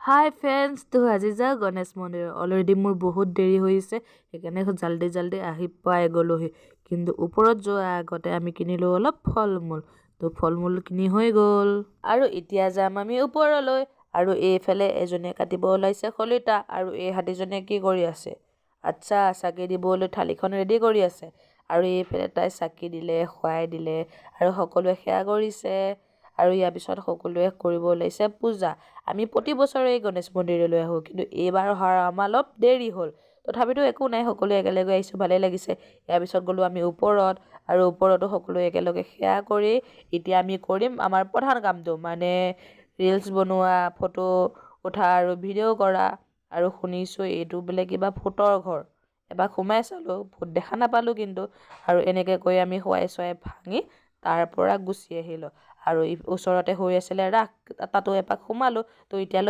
হাই friends, তো আজি যাওঁ গণেশ মন্দিৰ। অলৰেডি মোৰ বহুত দেৰি হৈছে, সেইকাৰণে জল্দি আহি পাই গ'লোহি। কিন্তু ওপৰত যোৱাৰ আগতে আমি কিনিলোঁ অলপ ফল মূল। তো ফল মূল কিনি হৈ গ'ল আৰু এতিয়া যাম আমি ওপৰলৈ। আৰু এইফালে এজনে কাটিব ওলাইছে খলিতা, আৰু এই হাতীজনে কি কৰি আছে? আচ্ছা, চাকি দিবলৈ থালিখন ৰেডি কৰি আছে। আৰু এইফালে তাই চাকি দিলে, খুৱাই দিলে, আৰু সকলোৱে সেৱা কৰিছে। আৰু ইয়াৰ পিছত সকলোৱে কৰিব ওলাইছে পূজা। আমি প্ৰতি বছৰে গণেশ মন্দিৰলৈ আহোঁ, কিন্তু এইবাৰ অহাৰ আমাৰ অলপ দেৰি হ'ল। তথাপিতো একো নাই, সকলোৱে একেলগে আহিছোঁ, ভালেই লাগিছে। ইয়াৰ পিছত গ'লোঁ আমি ওপৰত, আৰু ওপৰতো সকলোৱে একেলগে সেৱা কৰি এতিয়া আমি কৰিম আমাৰ প্ৰধান কামটো, মানে ৰিলছ বনোৱা, ফটো উঠা আৰু ভিডিঅ' কৰা। আৰু শুনিছোঁ এইটো বোলে কিবা ভূতৰ ঘৰ। এবাৰ সোমাই চালোঁ, ভূত দেখা নাপালোঁ কিন্তু। আৰু এনেকৈ কৰি আমি শোৱাই চোৱাই ভাঙি তাৰ পৰা গুচি আহিলোঁ। আৰু ওচৰতে হৈ আছিলে ৰাস, তাতো এপাক সোমালোঁ। তো এতিয়ালৈ